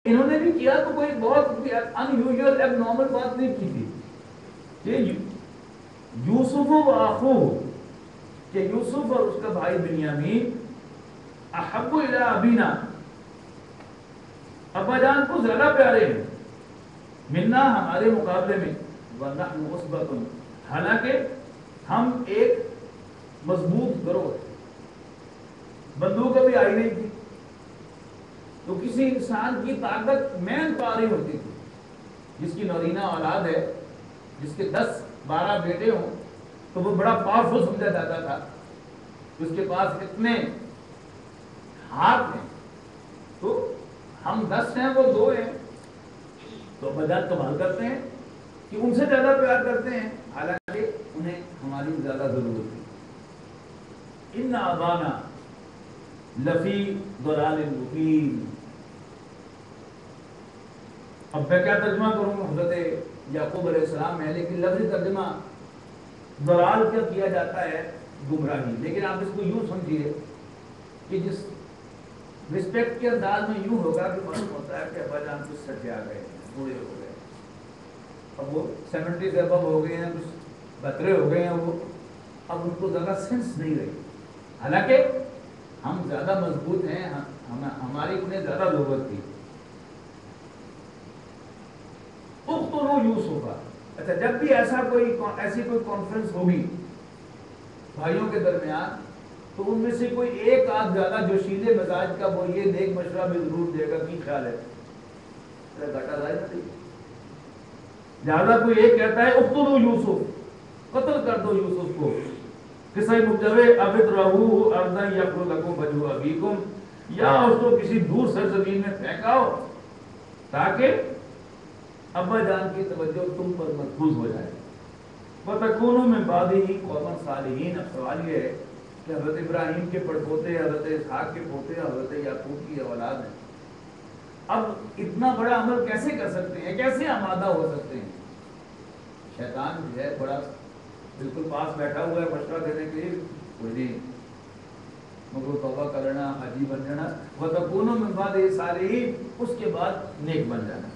انہوں نے بھی کیا تو کوئی بہت ان یوزول ایب نارمل بات نہیں کی تھی کہ یوسف و اخوہ، کہ یوسف اور اس کا بھائی بنیامین احب الی ابینا، ابا جان کو زیادہ پیارے ہیں، منا ہمارے مقابلے میں، ونحن عصبۃ، حالانکہ ہم ایک مضبوط گروہ ہے، بندوق ابھی آئی نہیں تھی، تو کسی انسان کی طاقت مین پاور ہوتی تھی، جس کی نورینہ اولاد ہے، جس کے 10-12 بیٹے ہوں تو وہ بڑا پاورفل سمجھا جاتا تھا، اس کے پاس اتنے ہاتھ ہیں، تو ہم 10 ہیں وہ 2 ہیں، تو بجات کمال کرتے ہیں کہ ان سے زیادہ پیار کرتے ہیں، حالانکہ انہیں ہماری زیادہ ضرورت ہے۔ ان ابانا لفی ضلال مبین، اب میں کیا ترجمہ کروں، حضرت یعقوب علیہ السلام ہے، لیکن لفظی ترجمہ ضلال کیا کیا جاتا ہے، گمراہی، لیکن آپ اس کو یوں سمجھیے کہ جس رسپیکٹ کے انداز میں یوں ہوگا کہ معلوم ہوتا ہے کہ ابا جان کچھ سچے آ گئے ہیں، بوڑھے ہو گئے، اب وہ 70 سے ابو ہو گئے ہیں، کچھ بترے ہو گئے ہیں، وہ اب ان کو زیادہ سینس نہیں رہی، حالانکہ ہم زیادہ مضبوط ہیں، ہماری انہیں زیادہ ضرورت تھی۔ اقتلوا یوسف، اچھا جب بھی ایسی کوئی کانفرنس ہوگی بھائیوں کے درمیان، تو ان میں سے کوئی ایک آدھ زیادہ جوشیلے مزاج کا وہ یہ نیک مشورہ بھی ضرور دے گا، کی خیال ہے، زیادہ کوئی ایک کہتا ہے اقتلوا یوسف، قتل کر دو یوسف کو، قصہ مبتوے ابترہوہ ارضا یخل لکم وجہ ابیکم، یا اس کو کسی دور سرزمین میں پھینکاؤ تاکہ ابا جان کی توجہ تم پر مرکوز ہو جائے، وَتَكُونُوا مِن بَعْدِهِ قَوْمًا صَالِحِينَ۔ اب سوال یہ ہے کہ حضرت ابراہیم کے پڑپوتے، حضرت اسحاق کے پوتے، حضرت یعقوب کی اولاد ہیں، اب اتنا بڑا عمل کیسے کر سکتے ہیں، کیسے آمادہ ہو سکتے ہیں؟ شیطان جو ہے بڑا بالکل پاس بیٹھا ہوا ہے مشورہ دینے کے لیے، کوئی نہیں مگر توبہ کرنا، حاجی بن جانا، وَتَكُونُوا مِن بَعْدِهِ صَالِحِينَ، اس کے بعد نیک بن جانا۔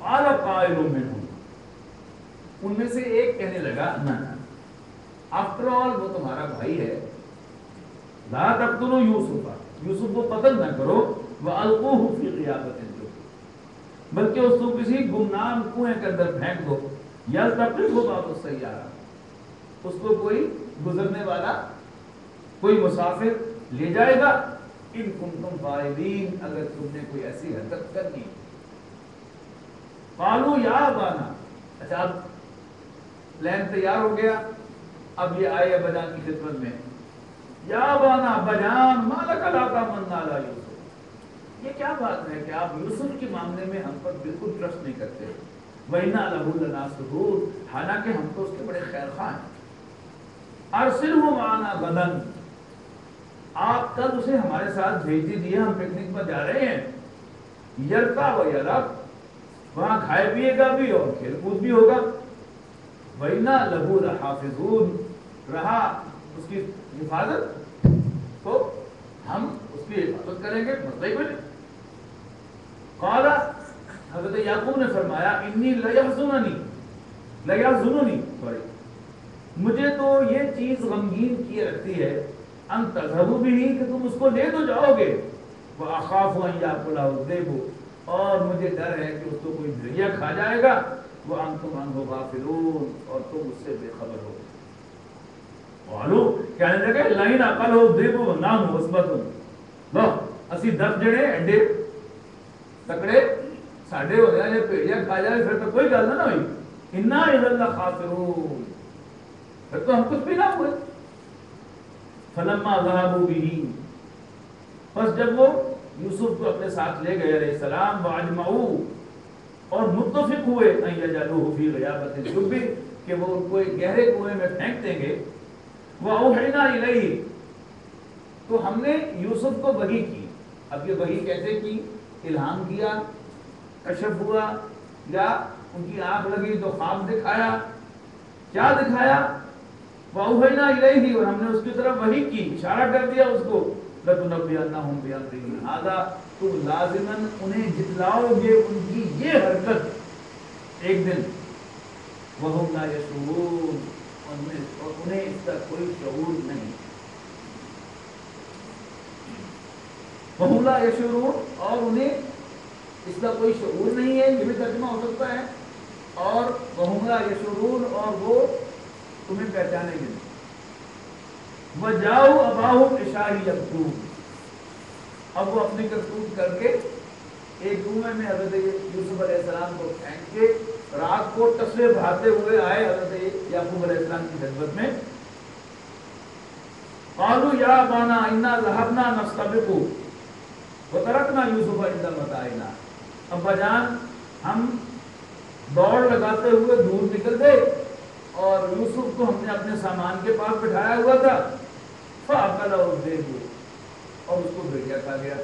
قال قائل منهم، ان میں سے ایک کہنے لگا، نہ آفٹر آل وہ تمہارا بھائی ہے، لا تقتلوا یوسف، یوسف کو قتل نہ کرو، والقوہ فی غیابۃ الجب، بلکہ اس کو کسی گمنام کنویں کے اندر پھینک دو، یلتقطہ بعض السیارہ، اس کو کوئی گزرنے والا، کوئی مسافر لے جائے گا، ان کنتم فاعلین، اگر تم نے کوئی ایسی حرکت کرنی۔ قالوا یا ابانا، اچھا اب پلان تیار ہو گیا، اب یہ آئے ابا جان کی خدمت میں، یا ابانا، ابا جان، ما لک لا تامنا علی یوسف، یہ کیا بات ہے کہ آپ یوسف کے معاملے میں ہم پر بالکل ٹرسٹ نہیں کرتے، وَإِنَّا لَهُ لَنَاصِحُونَ، حالانکہ ہم تو اس کے بڑے خیر خواہ ہیں، ارسلہ معنا غدا، آپ کل اسے ہمارے ساتھ بھیج دیجیے، ہم پکنک پر جا رہے ہیں، یرکع و یلعب، وہاں کھائے پیے گا بھی اور کھیل کود بھی ہوگا، وَإِنَّا لَهُ لَحَافِظُونَ، رہا اس کی حفاظت تو ہم اس کی حفاظت کریں گے، مسئلہ کوئی نہیں۔ قال، حضرت یعقوب نے فرمایا، انی لیحزننی، مجھے تو یہ چیز غمگین کیے رکھتی ہے، ان تذهبوا به، کہ تم اس کو لے تو جاؤ گے، وَأَخَافُ أَن يَأْكُلَهُ الذِّئْبُ، اور مجھے ڈر ہے کہ اس کو کوئی بھیڑیا کھا جائے گا، وَأَنْتُمْ عَنْهُ غَافِلُونَ، اور تم اس سے بے خبر ہو۔ قالوا، کہنے لگے، لَئِنْ أَكَلَهُ الذِّئْبُ وَنَحْنُ عُصْبَةٌ، لو اسی 10 جنے انڈے تکڑے ساڈے ہو جائے، بھیڑیا کھا جائے، پھر تو کوئی گل نہ ہوئی، اِنَّا إِذًا لَخَاسِرُونَ، پھر تو ہم کچھ بھی نہ ہوئے۔ فَلَمَّا ذَهَبُوا بِهِ، پس جب وہ یوسف کو اپنے ساتھ لے گئے علیہ السلام، وَأَجْمَعُوا، اور متفق ہوئے، أَن يَجْعَلُوهُ فِي غِيَابَةِ الْجُبِّ، کہ وہ ان کو ایک گہرے کنویں میں پھینک دیں گے، وَأَوْحَيْنَا إِلَيْهِ، تو ہم نے یوسف کو وحی کی۔ اب یہ وحی کیسے کی؟ الہام کیا، کشف ہوا، یا ان کی آنکھ لگی تو خواب دکھایا، کیا دکھایا؟ وَأَوْحَيْنَا إِلَيْهِ، اور ہم نے اس کی طرف وحی کی، اشارہ کر دیا اس کو، لَتُنَبِّئَنَّهُمْ بِأَمْرِهِمْ هَذَا، تم لازماً انہیں جتلاؤ گے ان کی یہ حرکت ایک دن، وَهُمْ لَا يَشْعُرُونَ، اور انہیں اس کا کوئی شعور نہیں، وَهُمْ لَا يَشْعُرُونَ، اور انہیں اس کا کوئی شعور نہیں ہے، یہ بھی ترجمہ ہو سکتا ہے، اور وَهُمْ لَا يَشْعُرُونَ، اور وہ تمہیں پہچانے گے نہیں۔ وَجَاءُوا أَبَاهُمْ عِشَاءً يَبْكُونَ، اب وہ اپنی کرتوت کر کے ایک کنویں میں حضرت یوسف علیہ السلام کو پھینک کے رات کو تصویر بہاتے ہوئے آئے حضرت یعقوب علیہ السلام کی خدمت میں۔ قالوا یا ابانا انا ذهبنا نستبق وترکنا یوسف عند متاعنا، ابا جان ہم دوڑ لگاتے ہوئے دور نکل گئے اور یوسف کو ہم نے اپنے سامان کے پاس بٹھایا ہوا تھا، فَأَكَلَهُ الذِّئْبُ، اور اس کو بھیڑیا کھا گیا۔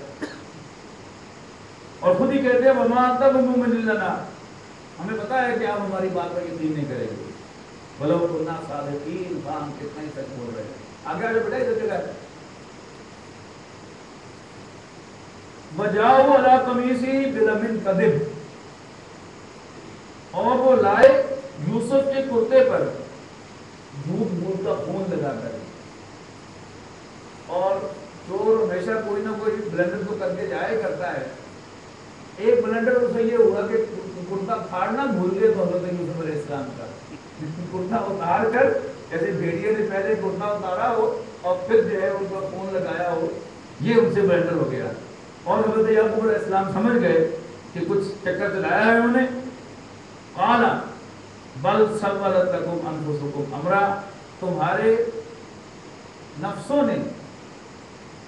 اور خود ہی کہتے ہیں وَمَا أَنتَ بِمُؤْمِنٍ لَنَا، ہمیں پتا ہے کہ آپ ہماری بات پر یقین نہیں کریں گے، وَلَوْ كُنَّا صَادِقِينَ، ہم کتنا ہی سچ بول رہے ہیں۔ آگے آگے بڑھائے ادھر جگہ وَجَاءُوا عَلَىٰ قَمِيصِهِ بِدَمٍ كَذِبٍ، اور وہ لائے یوسف کے کرتے پر جھوٹ کا خون لگا کر، اور چور ہمیشہ کوئی نہ کوئی بلنڈر تو کر کے جایا کرتا ہے، ایک بلنڈر اسے یہ ہوا کہ کرتا پھاڑنا بھول گئے تو حضرت یوسف علیہ السلام کا کرتا اتار کر، جیسے بھیڑیے نے پہلے کرتا اتارا ہو اور پھر جو ہے ان پر خون لگایا ہو، یہ ان سے بلنڈر ہو گیا، اور حضرت یعقوب علیہ السلام سمجھ گئے کہ کچھ چکر چلایا ہے انہوں نے۔ قال بل سولت لکم انفسکم امرا، تمہارے نفسوں نے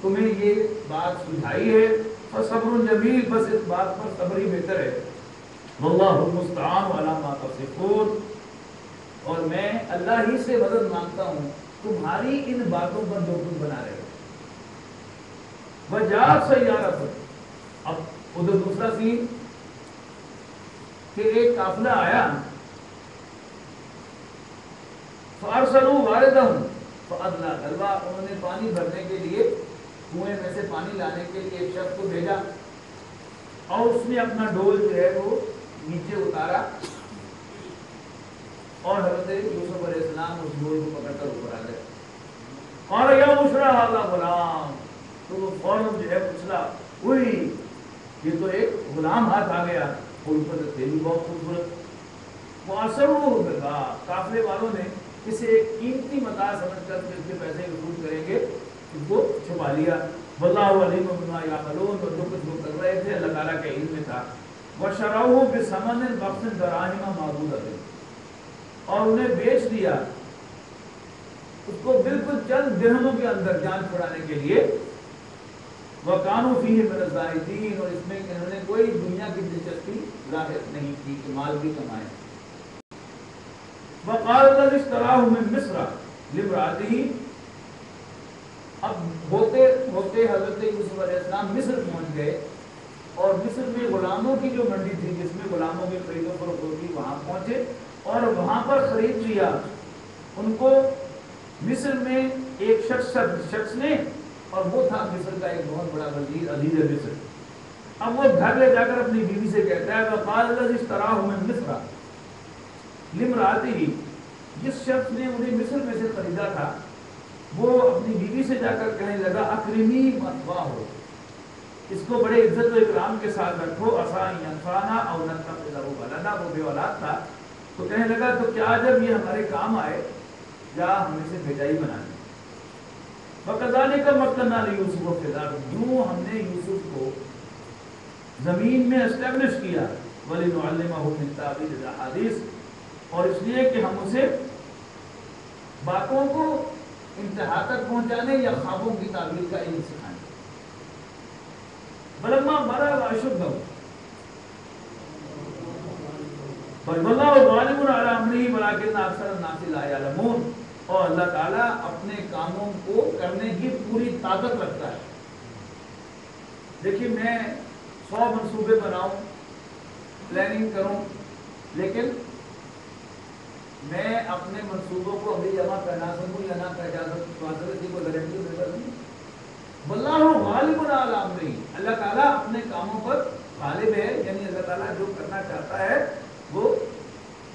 تمہیں یہ بات سمجھائی ہے، فصبر جمیل، بس اس بات پر صبر ہی بہتر ہے، واللہ المستعان علی ما تصفون، اور میں اللہ ہی سے مدد مانگتا ہوں تمہاری ان باتوں پر جو تم بنا رہے ہو۔ وجاءت سیارۃ، اب ادھر دوسرا سین کہ ایک قافلہ آیا، فارسلوا واردہم فادلی دلوا، انہوں نے پانی بھرنے کے لیے کنویں میں سے پانی لانے کے لیے ایک شخص کو بھیجا، اور اس نے اپنا ڈول جو ہے وہ نیچے اتارا، اور حضرت یوسف علیہ السلام اس ڈول کو پکڑ کر اوپر آ گئے۔ قال یا بشریٰ ھذا غلام، تو وہ فوراً جو ہے پچھلا ہوئی، یہ تو ایک غلام ہاتھ آ گیا، اور اوپر سے تھے بھی بہت خوبصورت۔ وَأَسَرُّوهُ بِالْغَابِ، قافلے والوں نے اسے ایک قیمتی متاع سمجھ کر کہ اس کے پیسے وصول کریں گے اس کو چھپا لیا۔ واللہ علیم بما یعملون، اور جو کچھ وہ کر رہے تھے اللہ تعالیٰ کے علم میں تھا۔ وَشَرَوْهُ بِثَمَنٍ بَخْسٍ دَرَاهِمَ مَعْدُودَةٍ، اور انہیں بیچ دیا اس کو بالکل چند درہموں کے اندر جان چھڑانے کے لیے۔ وَكَانُوا فِيهِ مِنَ الزَّاهِدِينَ، اور اس میں انہوں نے کوئی دنیا کی دلچسپی ظاہر نہیں کی کہ مال بھی کمائیں۔ وَقَالَ الَّذِي اشْتَرَاهُ مِن مِصْرَ لِامْرَأَتِهِ، اب ہوتے ہوتے حضرت یوسف علیہ السلام مصر پہنچ گئے، اور مصر میں غلاموں کی جو منڈی تھی جس میں غلاموں کی خرید و فروخت ہوتی، وہاں پہنچے اور وہاں پر خرید لیا ان کو مصر میں ایک شخص نے، اور وہ تھا مصر کا ایک بہت بڑا وزیر عزیز مصر۔ اب وہ گھر لے جا کر اپنی بیوی سے کہتا ہے وَقَالَ الَّذِي اشْتَرَاهُ مِن مِصْرَ لِامْرَأَتِهِ، جس شخص نے انہیں مصر میں سے خریدا تھا وہ اپنی بیوی سے جا کر کہنے لگا اکرمی مثواہ، اس کو بڑے عزت و اکرام کے ساتھ رکھو، عسیٰ ان ینفعنا او نتخذہ ولدا، وہ بے اولاد تھا تو کہنے لگا تو کیا جب یہ ہمارے کام آئے یا ہم اسے بیٹائی بنا لیں۔ وَكَذَلِكَ مَكَّنَّا لِيُوسُفَ فِي الْأَرْضِ، یوں ہم نے یوسف کو زمین میں اسٹیبلش کیا، وَلِنُعَلِّمَهُ مِن تَأْوِيلِ الْأَحَادِيثِ، اور اس لیے کہ ہم اسے باتوں کو انتہا تک پہنچانے یا خوابوں کی تعبیر کا علم سکھائیں۔ فَلَمَّا بَلَغَ أَشُدَّهُ وَاللَّهُ غَالِبٌ عَلَىٰ أَمْرِهِ وَلَٰكِنَّ أَكْثَرَ النَّاسِ لَا يَعْلَمُونَ، اور اللہ تعالیٰ اپنے کاموں کو کرنے کی پوری طاقت رکھتا ہے۔ دیکھیے میں 100 منصوبے بناؤں، پلاننگ کروں، لیکن میں اپنے منصوبوں کو ابھی جمع کرنا سکوں یا نہ کر جا سکوں، اسی کو گارنٹی دیتا نہیں۔ واللہ غالب علی امرہ، اللہ تعالیٰ اپنے کاموں پر غالب ہے، یعنی اللہ تعالیٰ جو کرنا چاہتا ہے وہ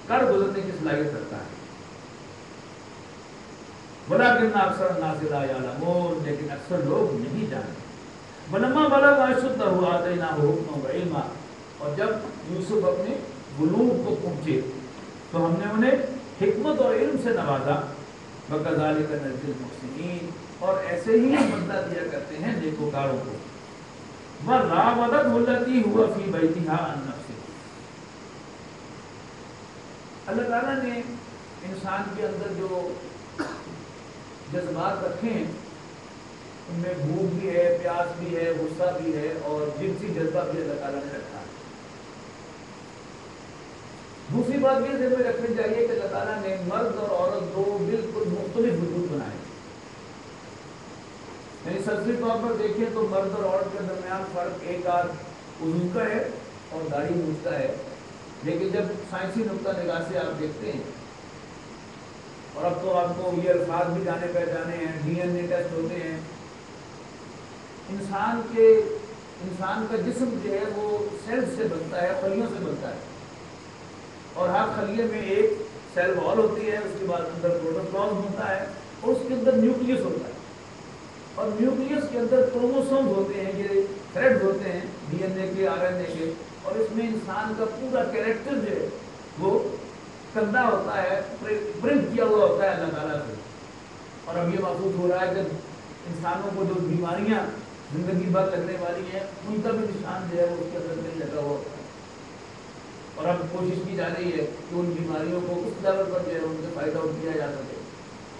کر گزرنے کی صلاحیت رکھتا ہے. ولیکن اکثر الناس لا یعلمون، لیکن اکثر لوگ نہیں جانتے. ولما بلغ اشدہ آتیناہ حکما وعلما، اور جب یوسف اپنے بلوغ کو پہنچے تو ہم نے انہیں حکمت اور علم سے نوازا. وکذالک نجزی المحسنین، اور ایسے ہی بدلہ دیا کرتے ہیں نیکوکاروں کو. وراودته التي هو في بيتها عن نفسه، اللہ تعالیٰ نے انسان کے اندر جو جذبات رکھے ہیں ان میں بھوک بھی ہے، پیاس بھی ہے، غصہ بھی ہے، اور جنسی جذبہ بھی اللہ تعالیٰ نے رکھا ہے. دوسری بات یہ ذہن میں رکھنی چاہیے کہ اللہ تعالیٰ نے مرد اور عورت دو بالکل مختلف وجود بنائے. یعنی سرسری طور پر دیکھیں تو مرد اور عورت کے درمیان فرق ایک آدھ وضو کا ہے اور داڑھی موچھ کا ہے. لیکن جب سائنسی نقطہ نگاہ سے آپ دیکھتے ہیں، اور اب تو آپ کو یہ الفاظ بھی جانے پہچانے ہیں، ڈی این اے ٹیسٹ ہوتے ہیں، انسان کا جسم جو ہے وہ سیل سے بنتا ہے، خلیوں سے بنتا ہے، اور ہر خلیے میں ایک سیل وال ہوتی ہے، اس کے بعد اندر پروٹوپلازم ہوتا ہے، اور اس کے اندر نیوکلیس ہوتا ہے، اور نیوکلیس کے اندر کروموسومز ہوتے ہیں، یہ تھریڈ ہوتے ہیں ڈی این اے کے، آر این اے کے، اور اس میں انسان کا پورا کیریکٹر جو ہے وہ کندہ ہوتا ہے، پرنٹ کیا ہوا ہوتا ہے اللہ تعالیٰ سے. اور اب یہ محسوس ہو رہا ہے کہ انسانوں کو جو بیماریاں زندگی بھر لگنے والی ہیں ان کا بھی نشان جو ہے وہ اس کے اندر نہیں لگا ہوا ہوتا ہے. اور اب کوشش کی جا رہی ہے کہ ان بیماریوں کو اس لیول پر جو ہے ان سے فائدہ اٹھایا جا سکے.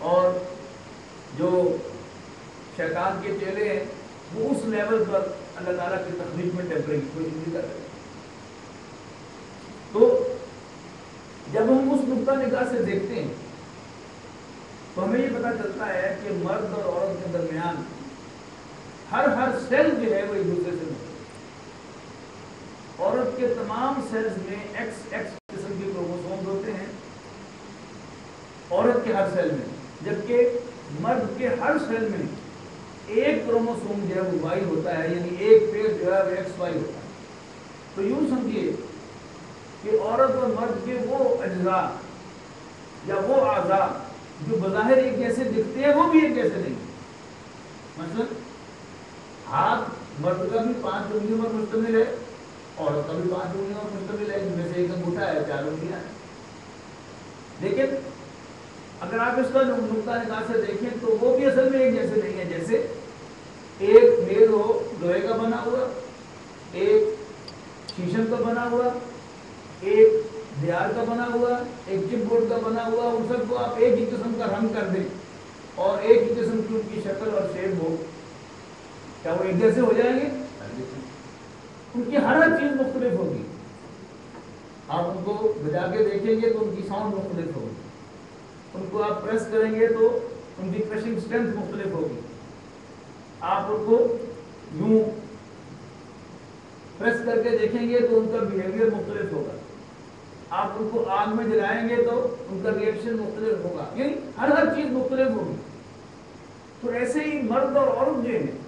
اور جو شیطان کے چیلے ہیں وہ اس لیول پر اللہ تعالیٰ کی تخلیق میں ٹیمپرنگ کی کوشش نہیں کر رہے. تو جب ہم اس نقطہ نگاہ سے دیکھتے ہیں تو ہمیں یہ پتہ چلتا ہے کہ مرد اور عورت کے درمیان ہر سیل جو ہے وہ ایک دوسرے سے ملتا ہے. عورت کے تمام سیلز میں ایکس قسم کے کروموسومز ہوتے ہیں عورت کے ہر سیل میں، جبکہ مرد کے ہر سیل میں ایک کروموسوم جو ہے وہ وائی ہوتا ہے، یعنی ایک پیڑ جو ہے وہ ایکس وائی ہوتا ہے. تو یوں سمجھیے کہ عورت اور مرد کے وہ اجزاء یا وہ اعضاء جو بظاہر ایک جیسے دکھتے ہیں وہ بھی ایک جیسے نہیں. مثلا ہاتھ مرد کا بھی 5 انگلیوں پر مشتمل ہے، عورت کا بھی 5 انگلیوں پر مشتمل ہے، جن میں سے ایک انگوٹھا ہے، 4 انگلیاں ہیں. لیکن اگر آپ اس کا نقطہ نگاہ سے دیکھیں تو وہ بھی اصل میں ایک جیسے نہیں ہے. جیسے ایک میز ہو لوہے کا بنا ہوا، ایک شیشم کا بنا ہوا، ایک دیار کا بنا ہوا، ایک چپ بورڈ کا بنا ہوا، ان سب کو آپ ایک ہی قسم کا رنگ کر دیں اور ایک ہی قسم کی ان کی شکل اور شیپ ہو، کیا وہ ایک جیسے ہو جائیں گے؟ ان کی ہر چیز مختلف ہوگی. آپ ان کو بجا کے دیکھیں گے تو ان کی ساؤنڈ مختلف ہوگی، ان کو آپ پریس کریں گے تو ان کی کریشنگ اسٹرینتھ مختلف ہوگی، آپ ان کو یوں پریس کر کے دیکھیں گے تو ان کا بیہیویئر مختلف ہوگا، آپ ان کو آگ میں جلائیں گے تو ان کا ریئیکشن مختلف ہوگا، یعنی ہر چیز مختلف ہوگی. تو ایسے ہی مرد اور عورت جو ہیں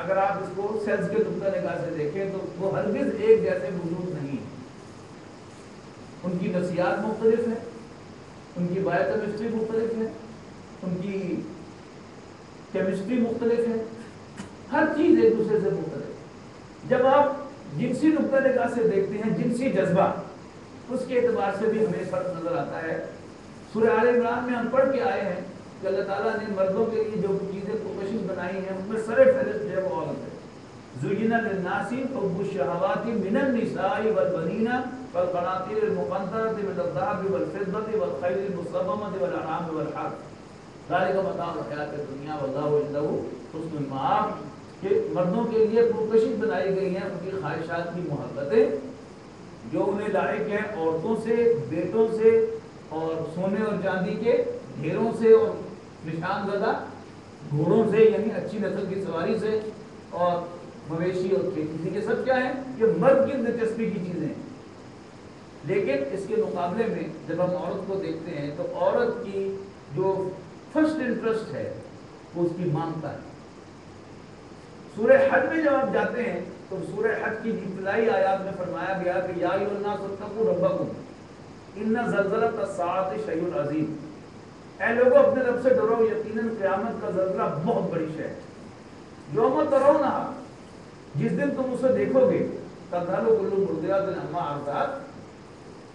اگر آپ اس کو سیلز کے نقطہ نگاہ سے دیکھیں تو وہ ہرگز ایک جیسے وجود نہیں ہیں. ان کی نفسیات مختلف ہیں، ان کی بایو کیمسٹری مختلف ہے، ان کی کیمسٹری مختلف ہے، ہر چیز ایک دوسرے سے مختلف. جب آپ جنسی نقطہ نگاہ سے دیکھتے ہیں جنسی جذبہ، اس کے اعتبار سے بھی ہمیں فرق نظر آتا ہے. سورہ آل عمران میں ہم پڑھ کے آئے ہیں کہ اللہ تعالیٰ نے مردوں کے لیے جو چیزیں پروفیشن بنائی ہیں ان میں سر فہرست جو ہے وہ عورت ہے. زُيِّنَ لِلنَّاسِ حُبُّ الشَّهَوَاتِ مِنَ النِّسَاءِ وَالْبَنِينَ وَالْقَنَاطِيرِ الْمُقَنطَرَةِ مِنَ الذَّهَبِ وَالْفِضَّةِ وَالْخَيْلِ الْمُسَوَّمَةِ وَالْأَنْعَامِ وَالْحَرْثِ ذَلِكَ مَتَاعُ الْحَيَاةِ الدُّنْيَا وَاللَّهُ عِندَهُ حُسْنُ الْمَآبِ. کہ مردوں کے لیے پروفیشن بنائی گئی ہیں ان کی خواہشات کی محبتیں جو انہیں لائق ہیں عورتوں سے، بیٹوں سے، اور سونے اور چاندی کے ڈھیروں سے، اور نشان زدہ گھوڑوں سے یعنی اچھی نسل کی سواری سے، اور مویشی اور کھیتی سے. یہ سب کیا ہے؟ یہ مرد کی دلچسپی کی چیزیں ہیں. لیکن اس کے مقابلے میں جب ہم عورت کو دیکھتے ہیں تو عورت کی جو فرسٹ انٹرسٹ ہے وہ اس کی مانگتا ہے. سورہ حج میں جب آپ جاتے ہیں تو سورہ حج کی ابتدائی آیات میں فرمایا گیا کہ یا ایھا الناس اتقوا ربکم ان زلزلۃ الساعۃ شیء عظیم، اے لوگوں اپنے رب سے ڈرو، یقیناً قیامت کا زلزلہ بہت بڑی شے ہے۔ یوم ترونھا، جس دن تم اسے دیکھو گے، تذہل کل مرضعۃ عما ارضعت،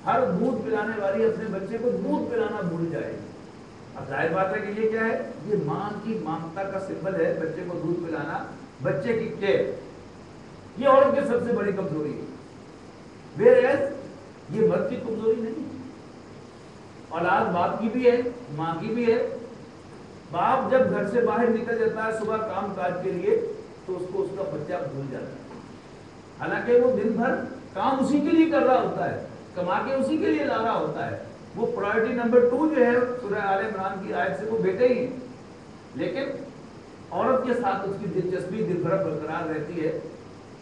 ہر دودھ پلانے والی اپنے بچے کو دودھ پلانا بھول جائے گی۔ اب ظاہر بات ہے کہ یہ کیا ہے، یہ ماں کی ممتا کا سمبل ہے، بچے کو دودھ پلانا، بچے کی کیئر، یہ عورت کی سب سے بڑی کمزوری ہے۔ ویئر یہ مرد کی کمزوری نہیں ہے، اولاد باپ کی بھی ہے، ماں کی بھی ہے۔ باپ جب گھر سے باہر نکل جاتا ہے صبح کام کاج کے لیے تو اس کو اس کا بچہ بھول جاتا ہے، حالانکہ وہ دن بھر کام اسی کے لیے کر رہا ہوتا ہے، کما کے اسی کے لیے لا رہا ہوتا ہے، وہ پرائرٹی نمبر 2 جو ہے سورہ آل عمران کی آیت سے وہ بیٹے ہی ہیں، لیکن عورت کے ساتھ اس کی دلچسپی دن بھر برقرار رہتی ہے،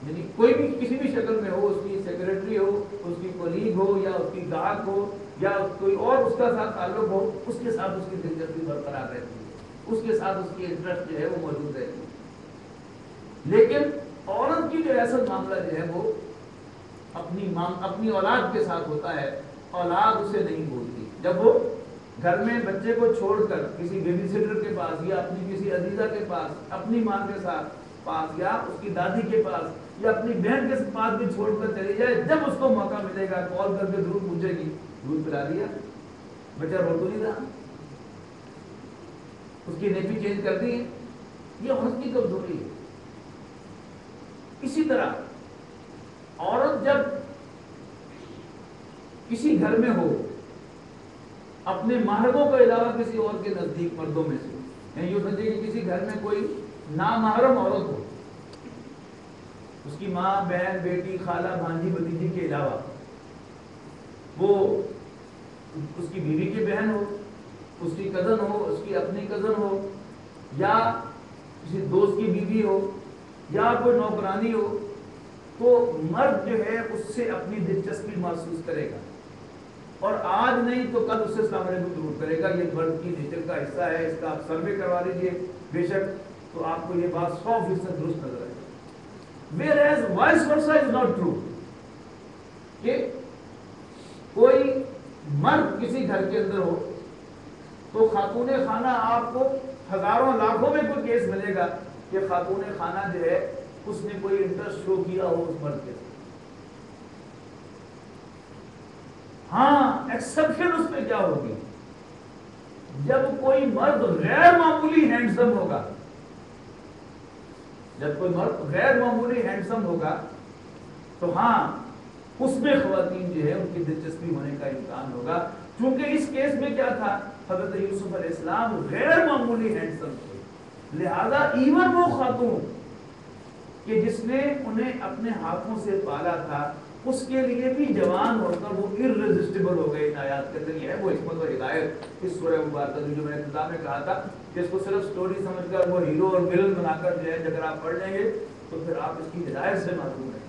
یعنی کوئی بھی کسی بھی شکل میں ہو، اس کی سیکرٹری ہو، اس کی کولیگ ہو، یا اس کی گاہک ہو، یا کوئی اور اس کا ساتھ تعلق ہو، اس کے ساتھ اس کی دلچسپی برقرار رہتی ہے، اس کے ساتھ اس کی انٹرسٹ جو ہے وہ موجود رہتی ہے۔ لیکن عورت کی جو اصل معاملہ جو ہے وہ اپنی اولاد کے ساتھ ہوتا ہے، اولاد اسے نہیں بولتی۔ جب وہ گھر میں بچے کو چھوڑ کر کسی بیبی سیٹر کے پاس یا اپنی کسی عزیزہ کے پاس، اپنی ماں کے ساتھ پاس، یا اس کی دادی کے پاس، یا اپنی بہن کے پاس بھی چھوڑ کر چلی جائے، جب اس کو موقع ملے گا کال کر کے ضرور پوچھے گی دودھ پلا دیا، بچہ رو تو نہیں رہا، اس کی نیپی چینج کر دی ہے، یہ عورت کی کمزوری ہے۔ اسی طرح عورت جب کسی گھر میں ہو، اپنے محرموں کے علاوہ کسی اور کے نزدیک مردوں میں سے، یعنی یوں سمجھے کہ کسی گھر میں کوئی نامحرم عورت ہو، اس کی ماں، بہن، بیٹی، خالہ، بھانجی، بھتیجی کے علاوہ، وہ اس کی بیوی کی بہن ہو، اس کی کزن ہو، اس کی اپنی کزن ہو، یا کسی دوست کی بیوی ہو، یا کوئی نوکرانی ہو، تو مرد جو ہے اس سے اپنی دلچسپی محسوس کرے گا، اور آج نہیں تو کل اس سے سامنے کو ضرور کرے گا۔ یہ مرد کی نیچر کا حصہ ہے، اس کا آپ سروے کروا لیجیے بے شک، تو آپ کو یہ بات 100% درست نظر آئے گی۔ whereas vice versa is not true، کہ کوئی مرد کسی گھر کے اندر ہو تو خاتون خانہ، آپ کو ہزاروں لاکھوں میں کوئی کیس ملے گا کہ خاتون خانہ جو ہے اس نے کوئی انٹرسٹ شو کیا ہو اس مرد کے ساتھ۔ ہاں ایکسپشن اس میں کیا ہوگی، جب کوئی مرد غیر معمولی ہینڈسم ہوگا، جب کوئی مرد غیر معمولی ہینڈسم ہوگا تو ہاں اس میں خواتین جو ہے ان کی دلچسپی ہونے کا امکان ہوگا، چونکہ اس کیس میں کیا تھا، حضرت یوسف علیہ السلام غیر معمولی ہینڈسم تھے، لہذا ایون وہ خاتون کہ جس نے انہیں اپنے ہاتھوں سے پالا تھا، اس کے لیے بھی جوان ہو کر وہ irresistible ہو گئے۔ ان آیات کے اندر یہ ہے وہ حکمت و ہدایت اس سورہ مبارکہ جو میں ابتدا میں کہا تھا کہ اس کو صرف سٹوری سمجھ کر وہ ہیرو اور ویلن بنا کر جو ہے اگر آپ پڑھ لیں گے تو پھر آپ اس کی ہدایت سے محروم ہیں۔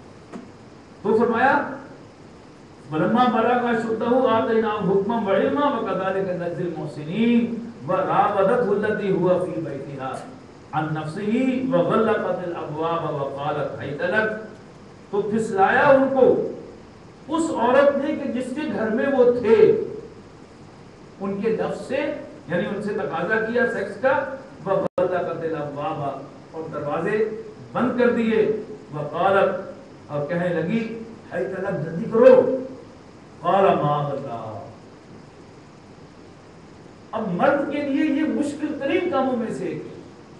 تو فرمایا وَلَمَّا بَلَغَ أَشُدَّهُ آتَيْنَاهُ حُكْمًا وَعِلْمًا وَكَذَلِكَ نَجْزِي الْمُحْسِنِينَ وَرَاوَدَتْهُ الَّتِي هُوَ فِي بَيْتِهَا عَن نَفْسِهِ وَغَلَّقَتِ الْأَبْوَابَ وَقَالَتْ هَيْتَ لَكَ، تو پھسلایا ان کو اس عورت نے کہ جس کے گھر میں وہ تھے، ان کے نفس سے، یعنی ان سے تقاضا کیا سیکس کا، وَغَلَّقَتِ الْأَبْوَابَ، اور دروازے بند کر دیے، وَقَالَتْ، اور کہنے لگی حیث لک، جلدی کرو، قال معاذ اللہ۔ اب مرد کے لیے یہ مشکل ترین کاموں میں سے ایک،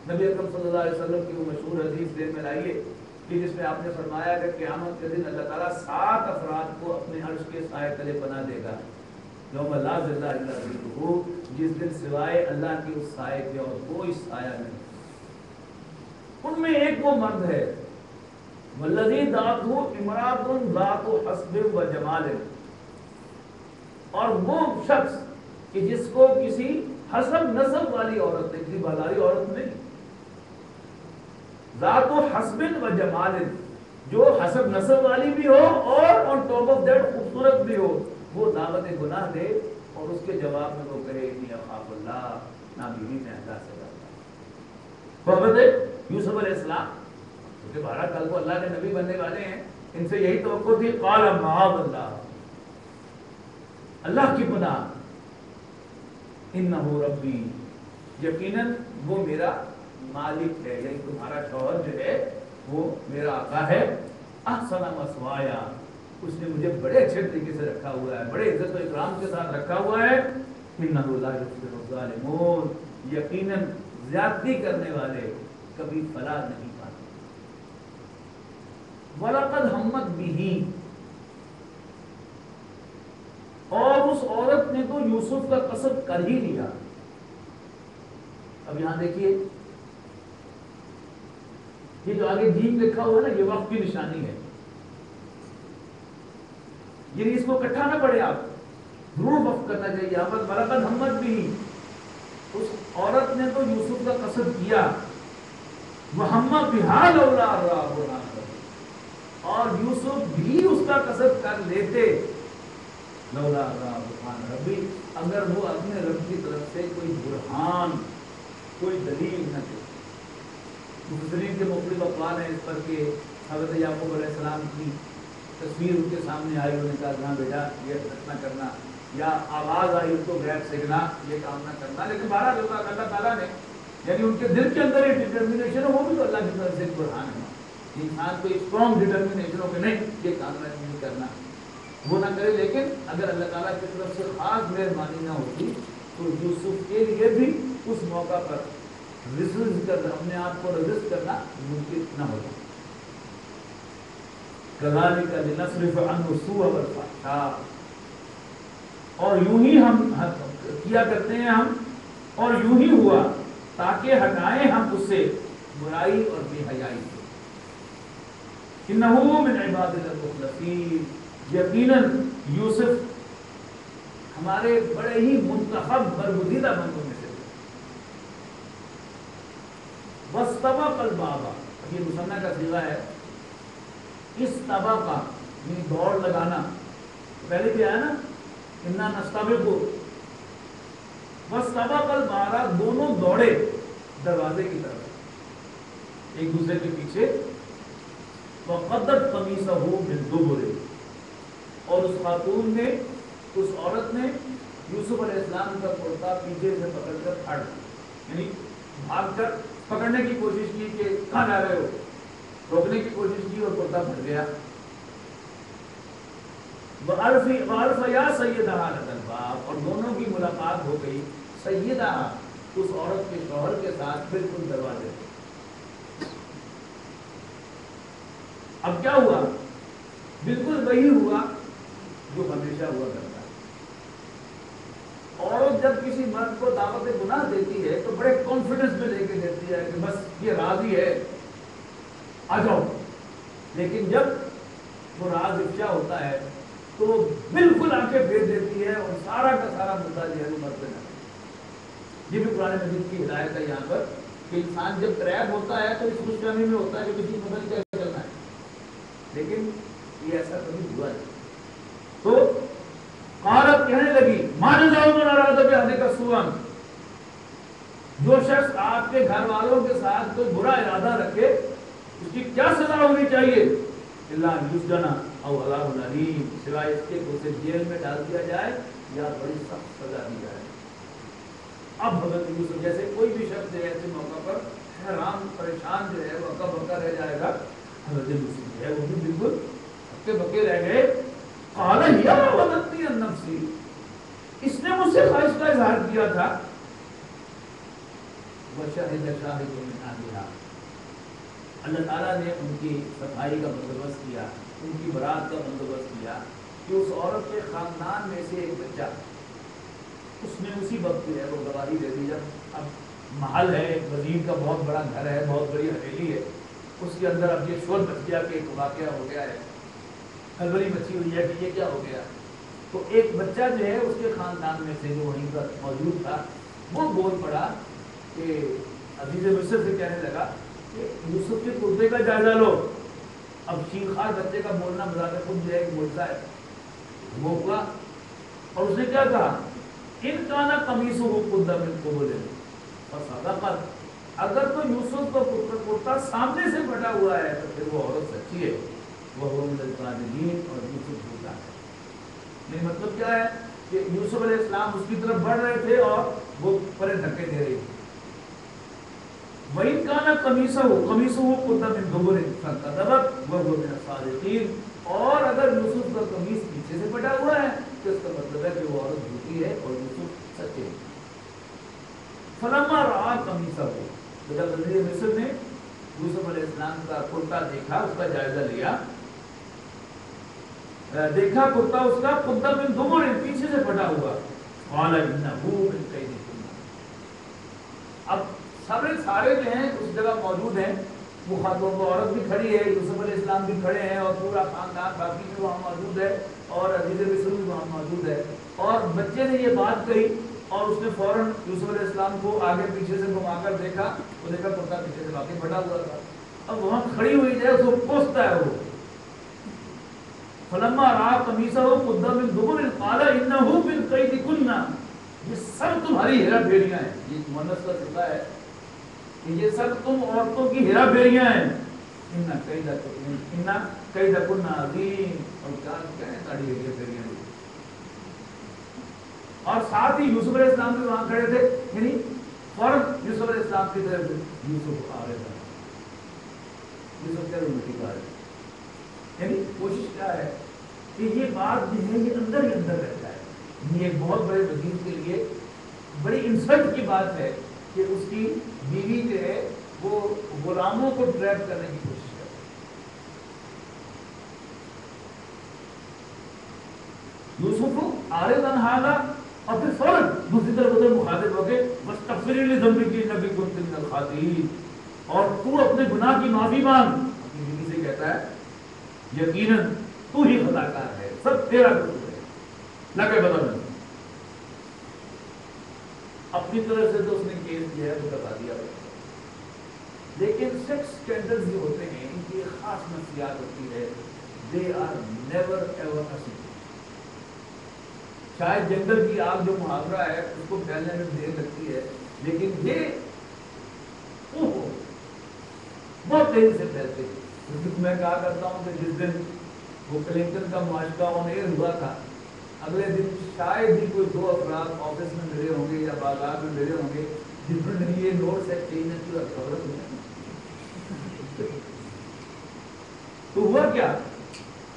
نبی اکرم صلی اللہ علیہ وسلم کی وہ مشہور حدیث ذہن میں لائیے کہ جس میں آپ نے فرمایا کہ قیامت کے دن اللہ تعالیٰ 7 افراد کو اپنے عرش کے سائے تلے پناہ دے گا، یوم لا ظل الا ظلہ، جس دن سوائے اللہ کے اس سائے کے اور کوئی سایہ نہیں۔ ان میں ایک وہ مرد ہے والذی دعتہ امرأۃ ذات حسب و جمال، اور وہ شخص کہ جس کو کسی حسب نسب والی عورت نے، کسی بازاری عورت نے، ذات حسب و جمال، جو حسب نسب والی بھی ہو اور آن ٹاپ آف دیٹ خوبصورت بھی ہو، وہ دعوت گناہ دے اور اس کے جواب میں وہ کہے انی اخاف اللہ، نا بیوی میں اللہ سے ڈرتا ہوں۔ محبت یوسف علیہ السلام کیونکہ بارہ کل کو اللہ کے نبی بننے والے ہیں، ان سے یہی توقع تھی. قال معاذ اللہ، اللہ کی پناہ، انہ ربی، یقیناً وہ میرا مالک ہے، یعنی تمہارا شوہر جو ہے وہ میرا آقا ہے. احسن مثوایا، اس نے مجھے بڑے اچھے طریقے سے رکھا ہوا ہے، بڑے عزت و اکرام کے ساتھ رکھا ہوا ہے. انہ لا یفلح الظالمون، یقیناً زیادتی کرنے والے کبھی فلاح نہیں پاتے. وَلَقَدْ ہَمَّتْ بِهِ، اور اس عورت نے تو یوسف کا قصد کر ہی لیا. اب یہاں دیکھیے، یہ جو آگے جیم لکھا ہوا ہے نا، یہ وقت کی نشانی ہے. یعنی اس کو اکٹھا نہ پڑھے آپ، ضرور وقف کرنا چاہیے. یہاں پر وَلَقَدْ ہَمَّتْ بِهِ، اس عورت نے تو یوسف کا قصد کیا. وَهَمَّ بِهَا لَوْلَا أَن رَأَىٰ بُرْهَانَ رَبِّهِ، اور یوسف بھی اس کا قصد کر لیتے. لولا برہان ربی، اگر وہ اپنے رب کی طرف سے کوئی برہان، کوئی دلیل نہ دے. مفسرین کے مختلف اقوال ہیں اس پر کہ حضرت یعقوب علیہ السلام کی تصویر ان کے سامنے آئی، انہوں نے کہا کہ ہاں بیٹا یہ حرکت نہ کرنا، یا آواز آئی ان کو غیب سیکھنا، یہ کام نہ کرنا. لیکن بہرحال اللہ تعالیٰ نے، یعنی ان کے دل کے اندر ایک ڈٹرمنیشن ہے، وہ بھی تو اللہ کی طرف سے ایک برہان ہے. انسان کو ایک اسٹرانگ ڈٹرمنیشن ہو کہ نہیں یہ کام نہیں کرنا، وہ نہ کرے. لیکن اگر اللہ تعالیٰ کی طرف سے خاص مہربانی نہ ہوتی تو یوسف کے لیے بھی اس موقع پر ریزسٹ کرنا، اپنے آپ کو ریزسٹ کرنا ممکن نہ ہوتا. کذالک لنصرف عنہ السوء والفحشاء، اور یوں ہی ہم کیا کرتے ہیں ہم، اور یوں ہی ہوا تاکہ ہٹائیں ہم اس سے برائی اور بے حیائی. انہ من عبادنا المخلصین، یقیناً یوسف ہمارے بڑے ہی منتخب برگزیدہ بندوں میں سے. واستبق الباب، یہ مثنیٰ کا صیغہ ہے. استبق یعنی دوڑ لگانا، پہلے بھی آیا نا انا نستبق. واستبق الباب، دونوں دوڑے دروازے کی طرف ایک دوسرے کے پیچھے. وقدت قمیصہ من دبر، اور اس خاتون نے، اس عورت نے یوسف علیہ السلام کا کرتا پیچھے سے پکڑ کر پھاڑ، یعنی بھاگ کر پکڑنے کی کوشش کی کہ کہاں جا رہے ہو، روکنے کی کوشش کی اور کرتا پھٹ گیا. وَعَرْفَ يَا سَيِّدَهَا لَدَى الْبَابِ، اور دونوں کی ملاقات ہو گئی سیدہ اس عورت کے شوہر کے ساتھ بالکل دروازے پہ. اب کیا ہوا؟ بالکل وہی ہوا جو ہمیشہ ہوا کرتا ہے. عورت جب کسی مرد کو دعوت گناہ دیتی ہے تو بڑے کانفیڈنس میں لے کے دیتی ہے کہ بس یہ راضی ہے آ جاؤ. لیکن جب وہ راز افشا ہوتا ہے تو وہ بالکل آنکھیں پھیر دیتی ہے اور سارا کا سارا مدعا جو ہے وہ مرد پہ ڈالتی ہے. یہ بھی قرآن مجید کی ہدایت ہے یہاں پر کہ انسان جب قریب ہوتا ہے تو اس خوش فہمی میں ہوتا ہے کہ کسی بدل کے چلنا ہے، لیکن یہ ایسا کبھی ہوا نہیں. تو عورت کہنے لگی ما جزاء من اراد بأهلک سوءا، جو شخص آپ کے گھر والوں کے ساتھ کوئی برا ارادہ رکھے اس کی کیا سزا ہونی چاہیے؟ الا ان یسجن او عذاب الیم، سوائے اس کے کہ اسے جیل میں ڈال دیا جائے یا بڑی سخت سزا دی جائے. اب حضرت یوسف جیسے کوئی بھی شخص ہے ایسے موقع پر حیران پریشان جو ہے وہ اکا بکا رہ جائے گا، حضرت یوسف جو ہے وہ بھی بالکل اکے بکے رہ گئے. قال هي راودتني عن نفسي، اس نے مجھ سے خواہش کا اظہار کیا تھا. وشهد شاهد من اهلها، اللہ تعالیٰ نے ان کی صفائی کا بندوبست کیا، ان کی برات کا بندوبست کیا کہ اس عورت کے خاندان میں سے ایک بچہ، اس نے اسی وقت جو ہے وہ گواہی دے دی. جب اب محل ہے، ایک وزیر کا بہت بڑا گھر ہے، بہت بڑی حویلی ہے، اس کے اندر اب یہ شور مچ گیا کہ ایک واقعہ ہو گیا ہے، ہلبلی مچی ہوئی ہے کہ یہ کیا ہو گیا. تو ایک بچہ جو ہے اس کے خاندان میں سے جو وہیں پر موجود تھا وہ بول پڑا کہ عزیز مصر سے کہنے لگا کہ یوسف کے کرتے کا جائزہ لو. اب شیخار بچے کا بولنا بذات خود جو ہے کہ بولتا ہے وہ ہوا، اور اس نے کیا کہا ان کانا قمیصہ قد من قبل فصدقت، اگر تو یوسف کا کرتا سامنے سے پھٹا ہوا ہے تو پھر وہ عورت سچی ہے، وہ من الکاذبین، اور یوسف جھوٹا ہے۔ نہیں مطلب کیا ہے کہ یوسف علیہ السلام اس کی طرف بڑھ رہے تھے اور وہ پرے دھکے دے رہی تھی۔ وَإِنْ كَانَ قَمِيصُهُ قُدَّ مِنْ دُبُرٍ فَكَذَبَتْ وَهُوَ مِنَ الصَّادِقِينَ، اور اگر یوسف کا قمیص پیچھے سے پھٹا ہوا ہے تو اس کا مطلب ہے کہ وہ عورت جھوٹی ہے اور یوسف سچے ہیں۔ فَلَمَّا رَأَىٰ قَمِيصَهُ، تو جب وزیر مصر نے یوسف علیہ السلام کا کرتا دیکھا، اس کا جائزہ لیا، دیکھا کرتا اس کا قُدَّ مِنْ دُبُرٍ، پیچھے سے پھٹا ہوا، قَالَ إِنَّهُ مِنْ كَيْدِكُنَّ، اب سارے جو ہیں اس جگہ موجود ہیں، وہ خاتون کو عورت بھی کھڑی ہے، یوسف علیہ السلام بھی کھڑے ہیں، اور پورا خاندان باقی بھی وہاں موجود ہے، اور عزیز مصر بھی وہاں موجود ہے، اور بچے نے یہ بات کہی اور اس نے فوراً یوسف علیہ السلام کو آگے پیچھے سے گھما کر دیکھا، وہ دیکھا کرتا پیچھے سے واقعی پھٹا ہوا تھا۔ اب وہاں کھڑی ہوئی جائے اس کو کوستا ہے وہ، فلما رأى قميصه قد من دبر قال إنه من كيدكن، یہ سب تمہاری ہیرا پھیریاں ہیں، یہ مؤنث کا صیغہ ہے کہ یہ سب تم عورتوں کی ہیرا پھیریاں ہیں۔ ان کیدکن عظیم، اور کیا ہے تاڑی ہیرا پھیریاں، اور ساتھ ہی یوسف علیہ السلام بھی وہاں کھڑے تھے، یعنی فوراً یوسف علیہ السلام کی طرف یوسف آ رہے تھا، یوسف کیا روٹی کھا رہے، یعنی کوشش کیا ہے کہ یہ بات جو ہے یہ اندر ہی اندر رہتا ہے۔ یہ ایک بہت بڑے وزیر کے لیے بڑی انسلٹ کی بات ہے کہ اس کی بیوی جو ہے وہ غلاموں کو ٹریپ کرنے کی کوشش کرے۔ یوسف عارض عن ھذا، اور پھر فوراً دوسری طرف ادھر مخاطب ہو کے واستغفری لذنبک انک کنت من الخاطئین، اور تو اپنے گناہ کی معافی مانگ، اپنی بیوی سے کہتا ہے یقیناً تو ہی خطا کار ہے، سب تیرا قصور ہے، نہ کہ بدل اپنی طرف سے تو اس نے کیس جو ہے وہ بتا دیا۔ لیکن سیکس اسکینڈلز جو ہوتے ہیں ان کی ایک خاص نفسیات ہوتی ہے، they are never ever used. شاید جنگل کی آگ جو محاورہ ہے اس کو پھیلنے میں دیر لگتی ہے، لیکن یہ بہت تیزی سے پھیلتے ہیں۔ کیونکہ میں کہا کرتا ہوں کہ جس دن وہ کلنٹن کا معاشقہ آن ایئر ہوا تھا، اگلے دن شاید ہی کوئی دو افراد آفس میں ملے ہوں گے یا بازار میں ملے ہوں گے جنہوں نے یہ نوٹ سے چینج کی خبر سنی۔ تو ہوا کیا،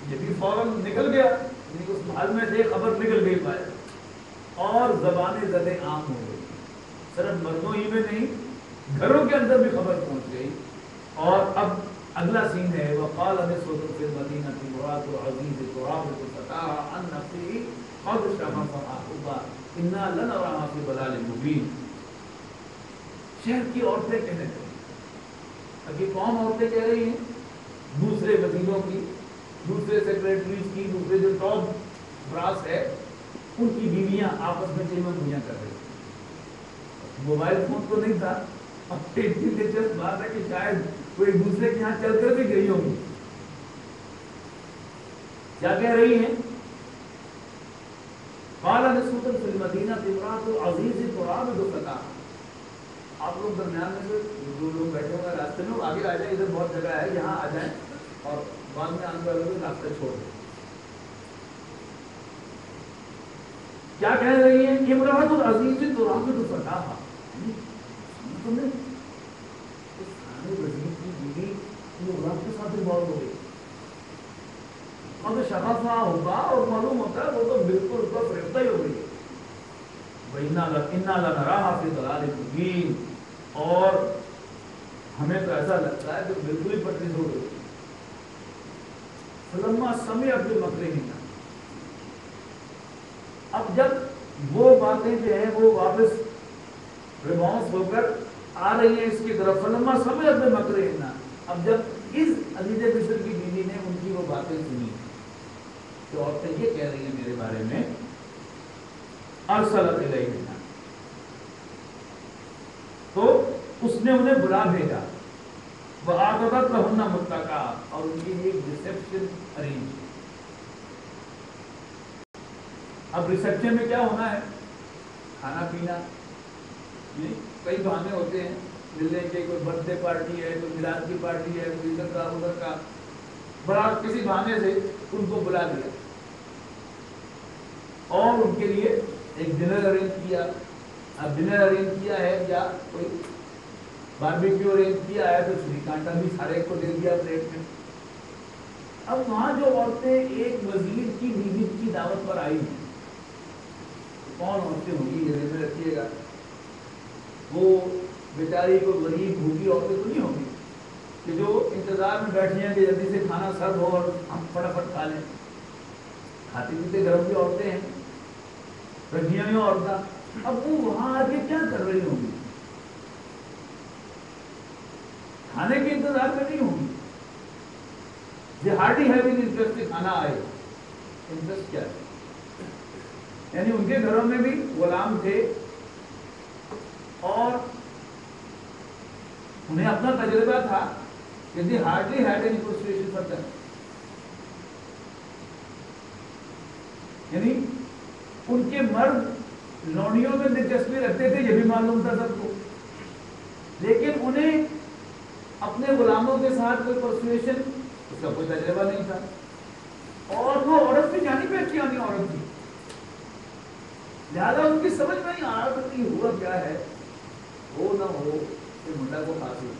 یہ بھی فوراً نکل گیا، یعنی اس محل میں سے خبر نکل گئی پائے، اور زبانیں زدے عام ہو گئی، صرف مردوں ہی میں نہیں گھروں کے اندر بھی خبر پہنچ گئی۔ اور اب اگلا سین ہے وقال نسوۃ فی المدینہ امرأۃ العزیز تراود فتاها عن نفسه قد شغفها حبا انا لنراها فی ضلال مبین۔ شہر کی عورتیں کہنے لگی، اب یہ کون عورتیں کہہ رہی ہیں؟ دوسرے وزیروں کی، دوسرے سیکریٹریز کی، دوسرے جو ٹاپ براس ہے ان کی بیویاں آپس میں چیمن گویاں کر رہی تھیں۔ موبائل فون تو نہیں تھا، اب اتنی دلچسپ بات ہے کہ شاید وہ ایک دوسرے کے یہاں چل کر بھی گئی ہوگی۔ کیا کہہ رہی ہیں؟ قال نسوۃ فی المدینہ امرأۃ العزیز تراود فتاها۔ آپ لوگ درمیان میں سے جو لوگ بیٹھے ہوئے راستے میں آگے آ جائیں، ادھر بہت جگہ ہے، یہاں آ جائیں اور بعد میں آنے والے کو راستہ چھوڑ دیں۔ کیا کہہ رہی ہیں؟ امرأۃ العزیز تراود فتاها، تم نے وزیر کی بیوی غلام کے ساتھ انوالو ہو گئی، اب شغفہ ہوگا اور معلوم ہوتا ہے وہ تو بالکل اس کا فریفتہ ہی ہو گئی ہے۔ وَإِنَّا لَنَرَاهَا فِي ضَلَالٍ مُبِينٍ، اور ہمیں تو ایسا لگتا ہے کہ بالکل ہی پٹری ہو گئی۔ فَلَمَّا سَمِعَتْ بِمَكْرِهِنَّ، اب جب وہ باتیں جو ہیں وہ واپس ریباؤنس ہو کر آ رہی ہیں اس کی طرف، فلما سمعت بمکرہن، اب جب اس عزیز مصر کی بیوی نے ان کی وہ باتیں سنی تو عورتیں یہ کہہ رہی ہیں میرے بارے میں، ارسلت الیہن، تو اس نے انہیں بلا بھیجا، وآتت لہن متکئا، اور ان کے لیے ریسیپشن ارینج۔ اب ریسیپشن میں کیا ہونا ہے؟ کھانا پینا، کئی بہانے ہوتے ہیں ملنے کے، کوئی برتھ ڈے پارٹی ہے، کوئی میلاد کی پارٹی ہے، کوئی ادھر کا ادھر کا، بڑا کسی بہانے سے ان کو بلا دیا اور ان کے لیے ایک ڈنر ارینج کیا. اب ڈنر ارینج کیا ہے یا کوئی باربیکیو ارینج کیا ہے تو چھری کانٹا بھی سارے کو دے دیا پلیٹ میں. اب وہاں جو عورتیں ایک وزیر کی بیوی کی دعوت پر آئی ہیں، کون عورتیں ہوں گی یہ ذہن میں رکھیے گا. وہ بیچاری کو غریب بھوکی عورتیں تو نہیں ہوں گی کہ جو انتظار میں بیٹھی ہیں کہ جلدی سے کھانا سرو ہو اور ہم فٹافٹ کھا لیں. کھاتے پیتے گھروں کی عورتیں ہیں، رکھیاں ہوئی عورتیں. اب وہ وہاں آ کے کیا کر رہی ہوں گی؟ کھانے کے انتظار میں نہیں ہوں گی. یہ ہارڈلی ہیونگ انٹرسٹ کہ کھانا آئے. انٹرسٹ کیا ہے؟ یعنی ان کے گھروں میں بھی غلام تھے اور انہیں اپنا تجربہ تھا کہ they hardly had any persuasion for them. یعنی ان کے مرد لونڈیوں میں دلچسپی رکھتے تھے، یہ بھی معلوم تھا سب کو، لیکن انہیں اپنے غلاموں کے ساتھ کوئی پرسویشن، اس کا کوئی تجربہ نہیں تھا. اور وہ عورت بھی جانی پہچانی عورت تھی، لہٰذا ان کی سمجھ میں نہیں آ رہا کہ ہوا کیا ہے، ہو نہ ہو کہ منڈا کو حاصل.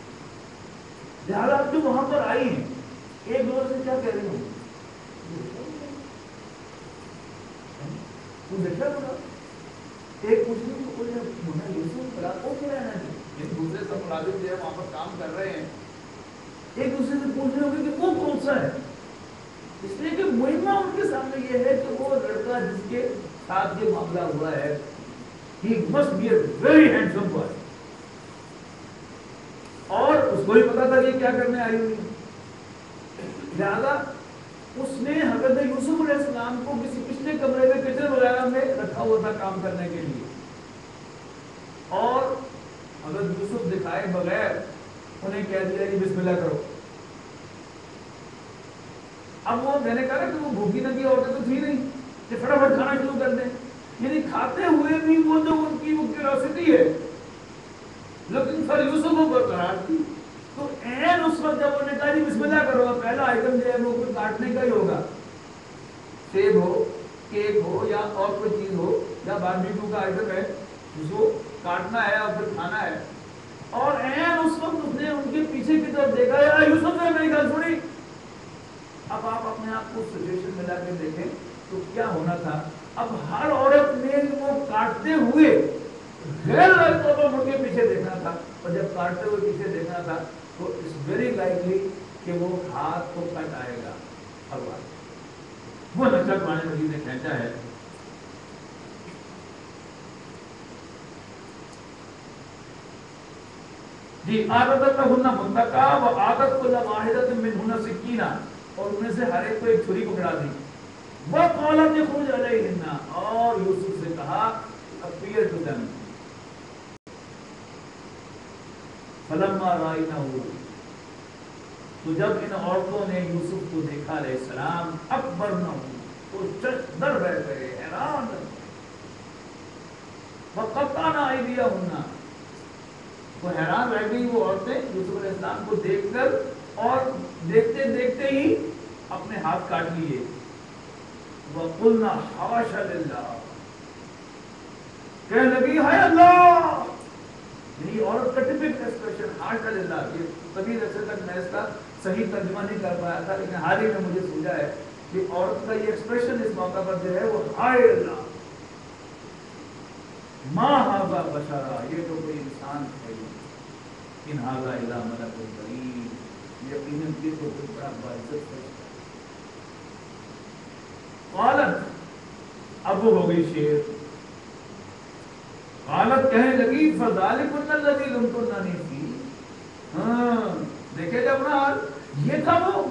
لہٰذا اب جو وہاں پر آئی ہیں ایک دوسرے سے کیا کہہ رہی ہوں، ایک پوچھ منڈا یوسف کو کیا رہنا ہے. دوسرے سب ملازم جو ہے وہاں پر کام کر رہے ہیں، ایک دوسرے سے پوچھ رہے ہوں گے کہ وہ کون سا ہے. اس لیے کہ مہمہ ان کے سامنے یہ ہے کہ وہ لڑکا جس کے ساتھ یہ معاملہ ہوا ہے he must be a very handsome boy. اور اس کو بھی پتا تھا کہ کیا کرنے آئی ہوئی. لہذا اس نے حضرت یوسف علیہ السلام کو کسی پچھلے کمرے میں کچن وغیرہ میں رکھا ہوا تھا کام کرنے کے لیے، اور حضرت یوسف دکھائے بغیر انہیں کہہ دیا کہ بسم اللہ کرو. اب وہ میں نے کہا کہ وہ بھوکی ننگی عورتیں تو تھی نہیں کہ فٹافٹ کھانا شروع کر دیں. یعنی کھاتے ہوئے بھی وہ جو ان کی وہ کیوریوسٹی ہے لیکن سر یوسف کو برقرار تھی. تو این اس وقت جب انہوں نے کہا جی بسم اللہ کرو، پہلا آئٹم جو ہے وہ کوئی کاٹنے کا ہی ہوگا، سیب ہو، کیک ہو یا اور کوئی چیز ہو یا باربیکیو کا آئٹم ہے جس کو کاٹنا ہے اور پھر کھانا ہے. اور این اس وقت اس نے ان کے پیچھے کی طرف دیکھا، یا یوسف نے میری گل سنی. اب آپ اپنے آپ کو سچویشن میں لا کے دیکھیں تو کیا ہونا تھا. اب ہر عورت نے وہ کاٹتے ہوئے غیر لائق طور پر مڑ کے پیچھے دیکھنا تھا، اور جب کاٹتے ہوئے پیچھے دیکھنا تھا تو اٹس ویری لائکلی کہ وہ ہاتھ کو کٹ آئے گا. اب وہ نقشہ قرآن مجید نے کھینچا ہے. جی عادت لہن منتقا و عادت کل واحدۃ منہن سکینہ، اور ان میں سے ہر ایک کو ایک چھری پکڑا دی. وقالت اخرج علیہن، اور یوسف سے کہا اپیئر ٹو دیم. فلما رأینہ، تو جب ان عورتوں نے یوسف کو دیکھا علیہ السلام، اکبرنہ، تو چشم در رہ گئے، حیران. وقطعن ایدیہن، وہ حیران رہ گئی وہ عورتیں یوسف علیہ السلام کو دیکھ کر، اور دیکھتے دیکھتے ہی اپنے ہاتھ کاٹ لیے. وَقُلْنَا حَاشَ لِلَّهِ، کہنے لگی ہائے اللہ. یہی عورت کا ٹپک ایکسپریشن حاشا للہ. یہ کبھی عرصے تک میں اس کا صحیح ترجمہ نہیں کر پایا تھا، لیکن حال ہی میں مجھے سمجھا ہے کہ عورت کا یہ ایکسپریشن اس موقع پر جو ہے وہ ہائے اللہ، ما ھذا بشرا، یہ تو کوئی انسان ہے، ان ھذا الا ملک کریم، یقیناً یہ تو کوئی بڑا باعزت ہے. قالت، اب وہ ہو گئی شیر. قالت، کہنے لگی فذالکن الذی لمتننی فیہ، ہاں دیکھے جب نا یہ تھا وہ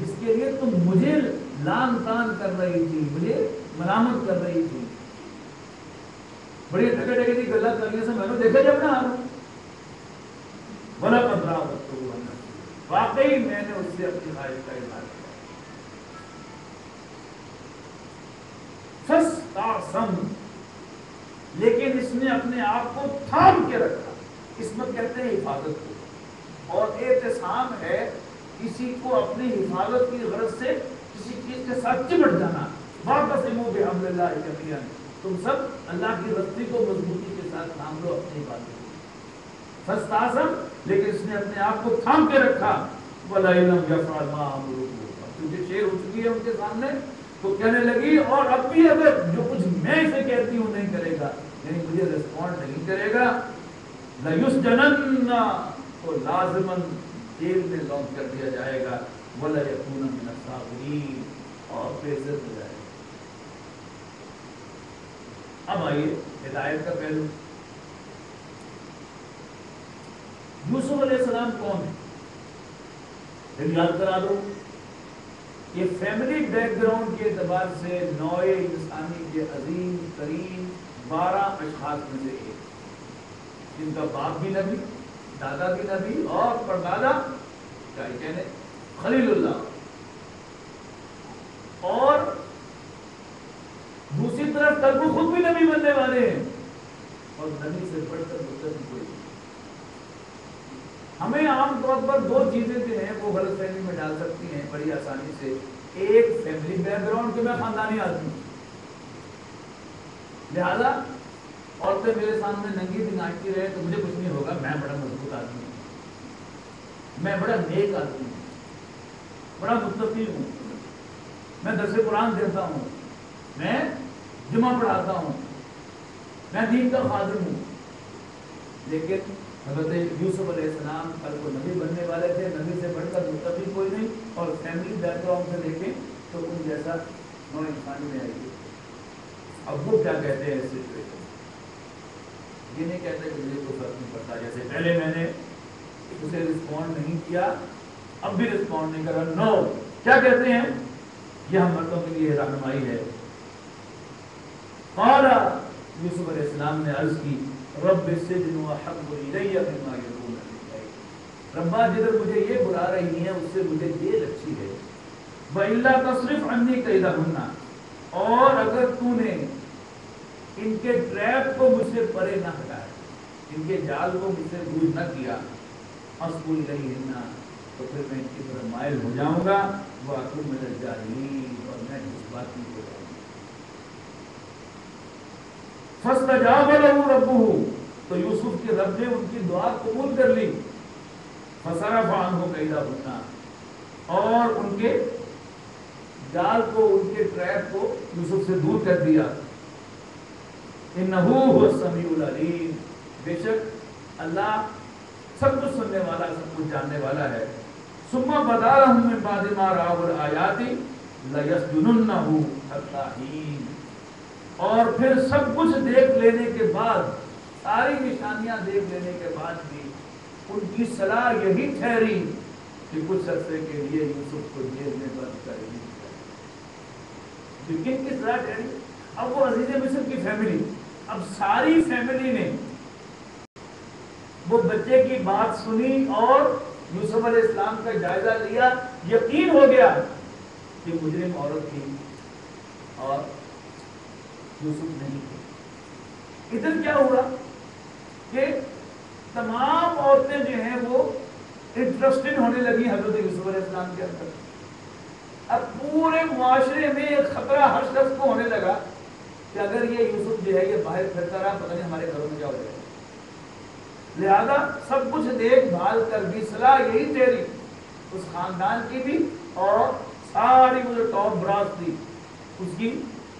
جس کے لیے تم مجھے لان تان کر رہی تھی، مجھے ملامت کر رہی تھی. بڑی ڈھکے ڈھکے کی گلا کرنے سے میں نے دیکھا جب نا بلا پندرہ واقعی میں نے اس سے اپنی خواہش کا اظہار کیا. فاستعصم، لیکن اس نے اپنے آپ کو تھام کے رکھا. عصمت کہتے ہیں حفاظت کو، اور اعتصام ہے کسی کو اپنی حفاظت کی غرض سے کسی چیز کے ساتھ چمٹ جانا. واعتصموا بحبل اللہ جميعا، تم سب اللہ کی رسی کو مضبوطی کے ساتھ تھام لو اپنی حفاظت کو. فاستعصم، لیکن اس نے اپنے آپ کو تھام کے رکھا. وَلَئِن لَمْ يَفْعَلْ مَا آمُرُهُ، کیونکہ شیر ہو چکی ہے ان کے سامنے، تو کہنے لگی اور اب بھی اگر جو کچھ میں اسے کہتی ہوں نہیں کرے گا، یعنی مجھے ریسپونڈ نہیں کرے گا، لَيُسْجَنَنَّ، تو لازماً جیل میں لانچ کر دیا جائے گا. وَلَيَكُونَ مِنَ الصَّاغِرِينَ، اور بے عزت ہو جائے گا. اب آئیے ہدایت کا پہلو. یوسف علیہ السلام کون ہے؟ پھر یاد کرا دو. یہ فیملی بیک گراؤنڈ کے اعتبار سے نوع انسانی کے عظیم ترین 12 اشخاص میں سے ایک، جن کا باپ بھی نبی، دادا بھی نبی، اور پردادا کیا کہنے خلیل اللہ. اور دوسری طرف کل کو خود بھی نبی بننے والے ہیں، اور نبی سے بڑھ کر مطلب کوئی. ہمیں عام طور پر دو چیزیں جو ہیں وہ غلط فہمی میں ڈال سکتی ہیں بڑی آسانی سے. ایک فیملی بیک گراؤنڈ کے میں خاندانی آدمی ہوں، لہذا عورتیں میرے سامنے ننگی بھی ناچتی رہے تو مجھے کچھ نہیں ہوگا، میں بڑا مضبوط آدمی ہوں، میں بڑا نیک آدمی ہوں، بڑا متقی ہوں، میں درس قرآن دیتا ہوں، میں جمعہ پڑھاتا ہوں، میں دین کا خادم ہوں. لیکن حضرت یوسف علیہ السلام کل کو نبی بننے والے تھے، نبی سے بڑھ کر متقی کوئی نہیں، اور فیملی بیک گراؤنڈ سے دیکھیں تو ان جیسا نوع انسانی میں آئی. اب وہ کیا کہتے ہیں اس سچویشن؟ یہ نہیں کہتے کہ مجھے کوئی فرق نہیں پڑتا، جیسے پہلے میں نے اسے رسپونڈ نہیں کیا اب بھی رسپونڈ نہیں کر رہا. نو، کیا کہتے ہیں؟ یہ ہم مردوں کے لیے رہنمائی ہے. قال، یوسف علیہ السلام نے عرض کی، رب السجن احب الی مما یدعوننی، ربا جدھر مجھے یہ بلا رہی ہیں اس سے مجھے جیل اچھی ہے. وَإِلَّا تَصْرِفْ عَنِّي كَيْدَهُنَّ، اور اگر تو نے ان کے ٹریپ کو مجھ سے پرے نہ ہٹایا، ان کے جال کو مجھ سے دور نہ کیا، اصب الیہن، تو پھر میں ان کی طرف مائل ہو جاؤں گا. وَأَكُونَ مِنَ الْجَاهِلِينَ، اور میں جذباتی ہو جاؤں گا. فَاسْتَجَابَ لَهُ رَبُّهُ، تو یوسف کے رب نے ان کی دعا قبول کر لی. فَصَرَفَ عَنْهُ كَيْدَهُنَّ، اور ان کے جال کو، ان کے ٹریپ کو یوسف سے دور کر دیا. إِنَّهُ هُوَ السَّمِيعُ الْعَلِيمُ، بے شک اللہ سب کچھ سننے والا، سب کچھ جاننے والا ہے. ثُمَّ بَدَا لَهُم مِّن بَعْدِ مَا رَأَوُا الْآيَاتِ لَيَسْجُنُنَّهُ حَتَّىٰ حِينٍ، اور پھر سب کچھ دیکھ لینے کے بعد، ساری نشانیاں دیکھ لینے کے بعد بھی ان کی صلاح یہی ٹھہری کہ کچھ عرصے کے لیے یوسف کو جیل میں بند کر دی جائے. لیکن کی صلاح ٹھہری؟ اب وہ عزیز مصر کی فیملی، اب ساری فیملی نے وہ بچے کی بات سنی اور یوسف علیہ السلام کا جائزہ لیا. یقین ہو گیا کہ مجرم عورت تھی اور یوسف نہیں تھے. ادھر کیا ہوا کہ تمام عورتیں جو ہیں وہ انٹرسٹڈ ہونے لگی حضرت یوسف علیہ السلام کے اندر. اب پورے معاشرے میں ایک خطرہ ہر شخص کو ہونے لگا کہ اگر یہ یوسف جو ہے یہ باہر پھرتا رہا پتہ نہیں ہمارے گھروں میں کیا ہو جائے گا. لہذا سب کچھ دیکھ بھال کر بھی صلاح یہی ٹھہری اس خاندان کی بھی اور ساری وہ جو ٹاپ براس تھی اس کی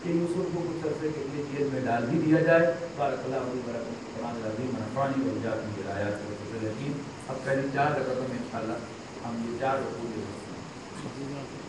کہ یوسف کو کچھ عرصے کے لیے جیل میں ڈال بھی دیا جائے. بارک اللہ علیہ وسلم قرآن العظیم ونفعني وإياكم بالآيات والذكر الحكيم. اب پہلی 4 رکعتوں میں انشاءاللہ ہم یہ 4 رکوع دے سکتے ہیں.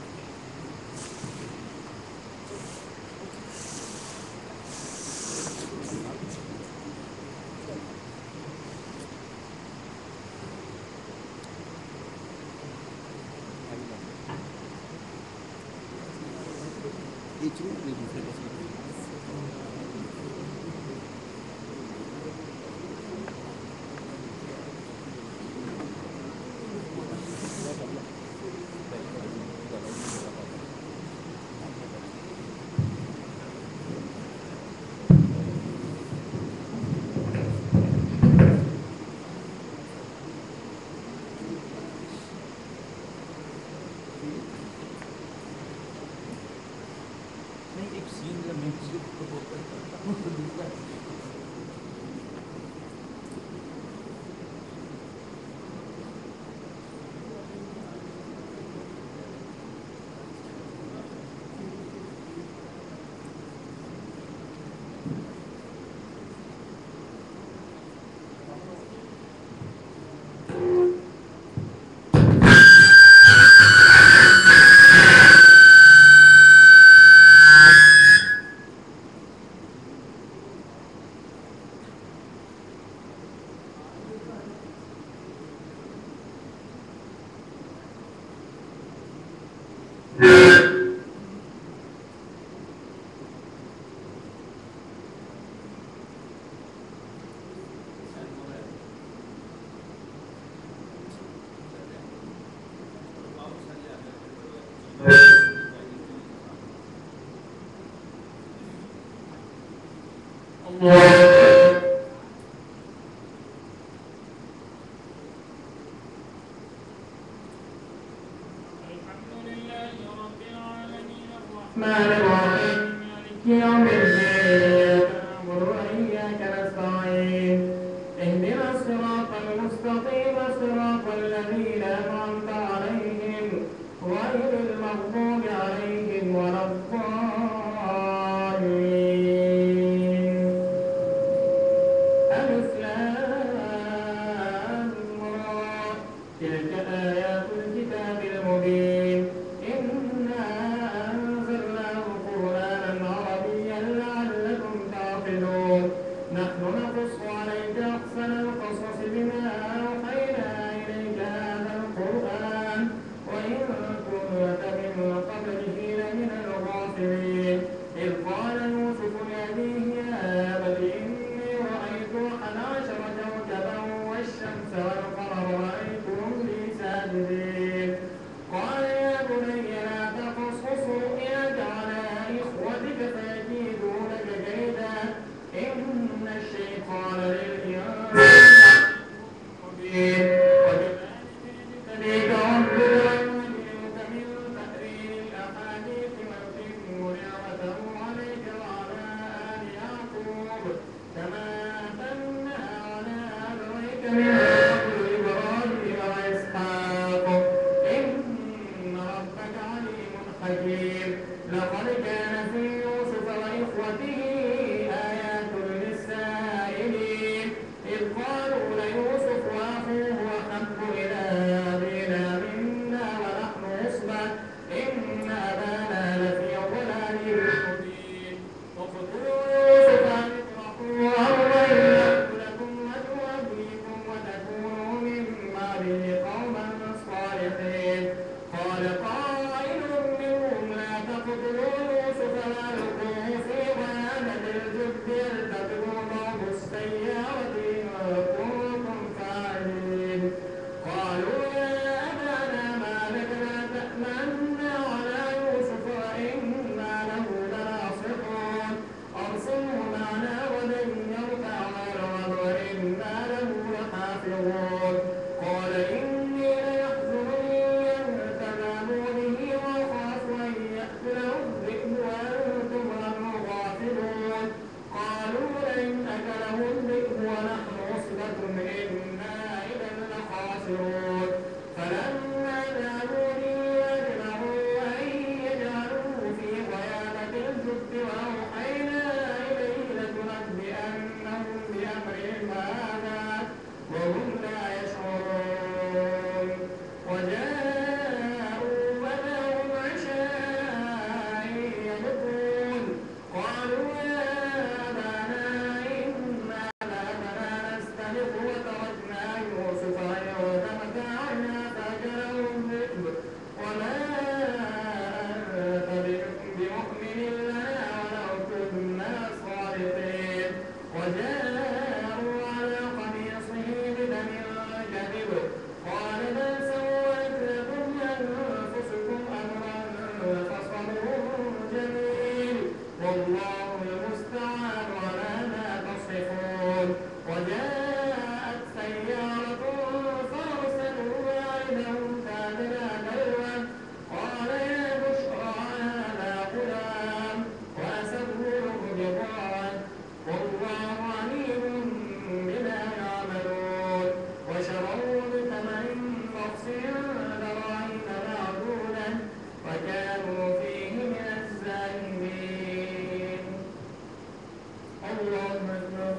الله أكبر.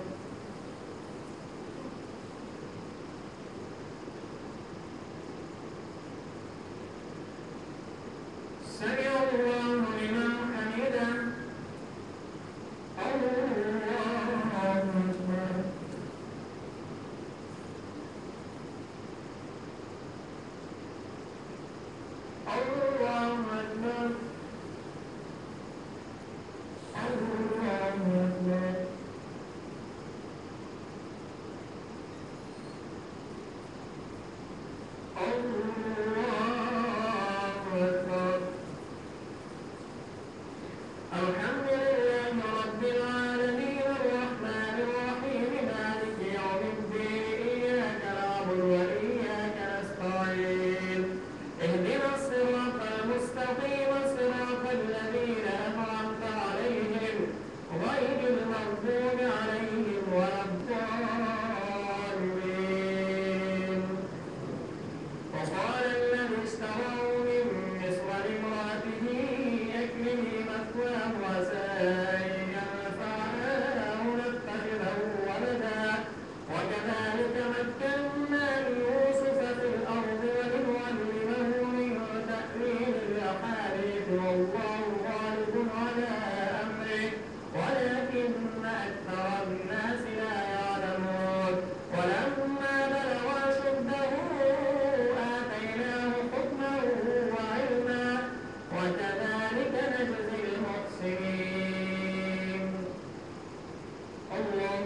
سمع الله لمن حمده. الله أكبر. الله أكبر. الله أكبر. الحمد لله رب العالمين الرحمن الرحيم مالك يوم الدين إياك نعبد وإياك نستعين اهدنا الصراط المستقيم صراط الذين أنعمت عليهم غير المغضوب عليهم ولا الضالين. وقال الذي اشتراه من مصر لامرأته أكرمي مثواه عسى أن ينفعنا أو نتخذه ولدا وكذلك مكنا ليوسف في الأرض ولنعلمه من تأويل الأحاديث والله غالب على أمره ولكن أكثر الناس لا يعلمون. ولما بلغ أشده آتيناه حكما وعلما وكذلك نجزي المحسنين. الله